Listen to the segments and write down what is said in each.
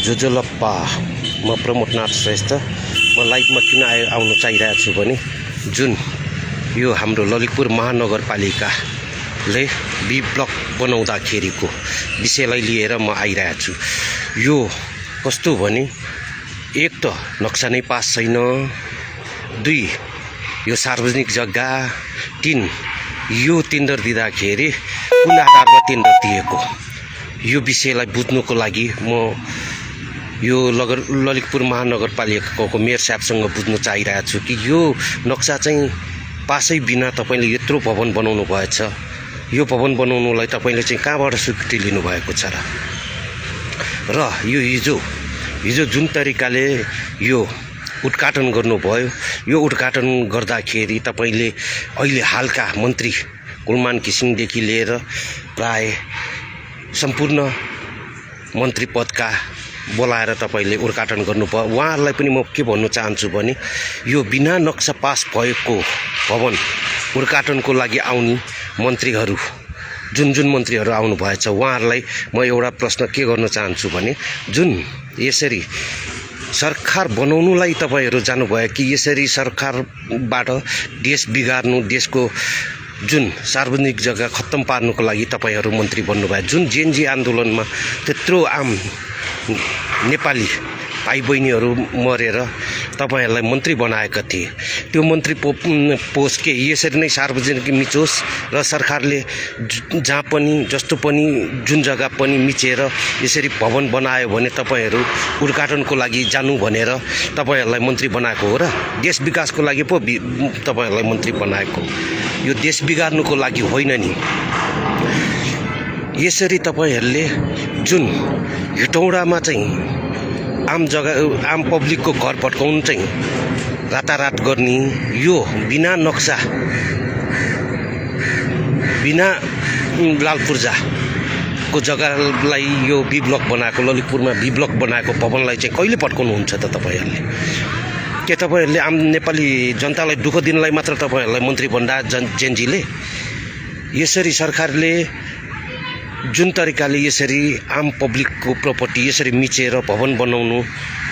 जोजोलप्पा म प्रमोदनाथ श्रेष्ठ म लाइभमा किन आउन चाहिरहेको छु भने जुन यो हाम्रो ललितपुर महानगरपालिकाले बी ब्लक बनाउँदाखेरिको विषयलाई लिएर म आइरहेको छु। यो कस्तो भने एक त नक्सा नै पास छैन, दुई यो सार्वजनिक जग्गा, तीन यो टेन्डर दिँदाखेरि कुन आधारमा टेन्डर दिएको, यो विषयलाई बुझ्नुको लागि म यो ललितपुर महानगरपालिकाको मेयर साहबसँग बुझ्न चाहिरहेको छु कि यो नक्सा चाहिँ पासै बिना तपाईले यत्रो भवन बनाउनु भएछ। यो भवन बनाउनुलाई तपाईले चाहिँ कहाँबाट स्वीकृति लिनुभएको छ र यो हिजो जुन तरिकाले यो उद्घाटन गर्नुभयो, यो उद्घाटन गर्दाखेरि तपाईले अहिले हालका मन्त्री कुलमान घिसिङदेखि लिएर प्राय सम्पूर्ण मन्त्री पदका बोलाएर तपाईले उद्घाटन गर्नुभयो। उहाँहरूलाई पनि म के भन्न चाहन्छु भने यो बिना नक्सा पास भएको भवन उद्घाटनको लागि आउने मन्त्रीहरू जुन मन्त्रीहरू आउनु भएछ उहाँहरूलाई म एउटा प्रश्न के गर्न चाहन्छु भने जुन यसरी सरकार बनाउनुलाई तपाईहरू जानुभयो कि यसरी सरकारबाट देश बिगार्नु, देशको जुन सार्वजनिक जग्गा खत्तम पार्नुको लागि तपाईहरू मन्त्री बन्नुभयो। जुन जेएनजी आन्दोलनमा त्यत्रो आम नेपाली भाइ बहिनीहरू मरेर तपाईहरूलाई मन्त्री बनाएका थिए, त्यो मन्त्री पोस्ट के यसरी नै सार्वजनिक मिचोस् र सरकारले जहाँ पनि जस्तो पनि जुन जग्गा पनि मिचेर यसरी भवन बनायो भने तपाईहरू उद्घाटनको लागि जानु भनेर तपाईहरूलाई मन्त्री बनाएको हो र देश विकासको लागि पो तपाईहरूलाई मन्त्री बनाएको, यो देश बिगार्नुको लागि होइन नि। यसरी तपाईहरूले जुन हेटौडामा चाहिँ आम पब्लिकको घर भत्काउनु चाहिँ रातारात गर्ने, यो बिना नक्सा बिना लाल पूर्जाको जग्गालाई यो बी ब्लक बनाएको, ललितपुरमा बी ब्लक बनाएको भवनलाई चाहिँ कहिले पट्काउनुहुन्छ त तपाईहरूले? के तपाईहरूले आम नेपाली जनतालाई दुःख दिनलाई मात्र तपाईहरूलाई मन्त्री बन्दा जेएनजीले? यसरी सरकारले जुन तरिकाले यसरी आम पब्लिकको प्रपर्टी यसरी मिचेर भवन बनाउनु,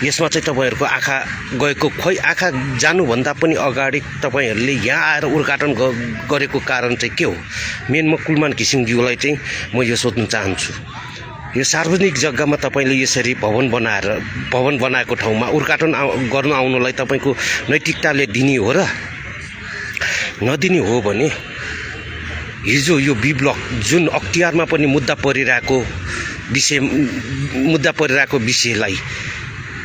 यसमा चाहिँ तपाईहरूको आँखा गएको, खोइ आँखा जानुभन्दा पनि अगाडि तपाईहरूले यहाँ आएर उद्घाटन गरेको कारण चाहिँ के हो? मेन म कुलमान घिसिङज्यूलाई चाहिँ म यो सोध्न चाहन्छु। यो सार्वजनिक जग्गामा तपाईले यसरी भवन बनाएको ठाउँमा उद्घाटन गर्न आउनुलाई तपाईको नैतिकताले दिने हो र? नदिने हो भने हिजो यो बी ब्लक जुन अख्तियारमा पनि मुद्दा परिरहेको विषयलाई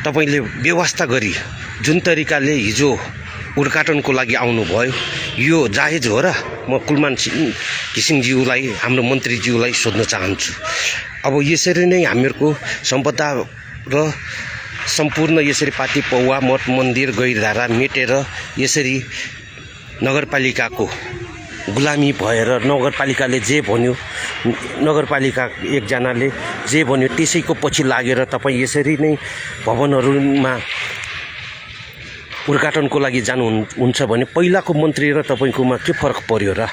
तपाईले व्यवस्था गरी जुन तरिकाले हिजो उद्घाटनको लागि आउनुभयो, यो जायज हो र? म कुलमान घिसिङज्यूलाई, हाम्रो मन्त्रीज्यूलाई सोध्न चाहन्छु। अब यसरी नै हामीहरूको सम्पदा र सम्पूर्ण यसरी पाटी पौवा मठ मन्दिर गैरधारा मेटेर यसरी नगरपालिकाको गुलामी भएर नगरपालिकाले जे भन्यो, नगरपालिका एकजनाले जे भन्यो त्यसैको पछि लागेर तपाईँ यसरी नै भवनहरूमा उद्घाटनको लागि जानुहुन्छ भने पहिलाको मन्त्री र तपाईँकोमा के फरक पर्यो र?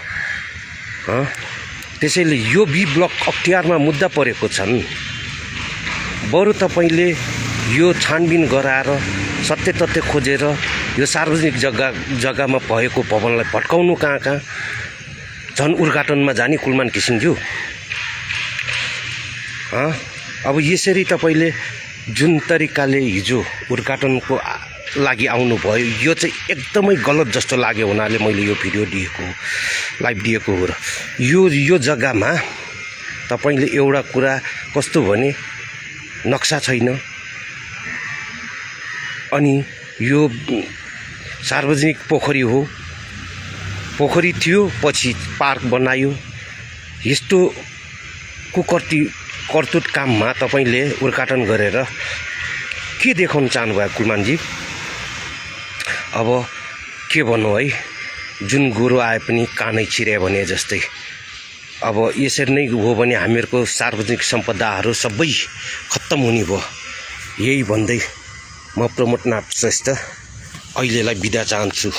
त्यसैले यो बी ब्लक अख्तियारमा मुद्दा परेको छन्, बरु तपाईँले यो छानबिन गराएर सत्य तथ्य खोजेर यो सार्वजनिक जग्गामा भएको भवनलाई भत्काउनु कहाँ झन् उद्घाटनमा जाने कुलमान घिसिङज्यू। अब यसरी तपाईले जुन तरिकाले हिजो उद्घाटनको लागि आउनुभयो, यो चाहिँ एकदमै गलत जस्तो लाग्यो हुनाले मैले यो भिडियो दिएको, लाइभ दिएको हो र यो जग्गामा तपाईले एउटा कुरा कस्तो भने नक्सा छैन, अनि यो सार्वजनिक पोखरी हो, पोखरी थियो पछि पार्क बनायो, यस्तो करतुत काममा तपाईले उद्घाटन गरेर के देखाउन चाहनुभयो कुलमानजी? अब के भन्नु है, जुन गोरु आए पनि कानै छिरे भने जस्तै अब यसरी नै हो भने हामीहरूको सार्वजनिक सम्पदाहरू सबै खत्तम हुने भयो। यही भन्दै म प्रमोदनाथ श्रेष्ठ अहिलेलाई बिदा चाहन्छु।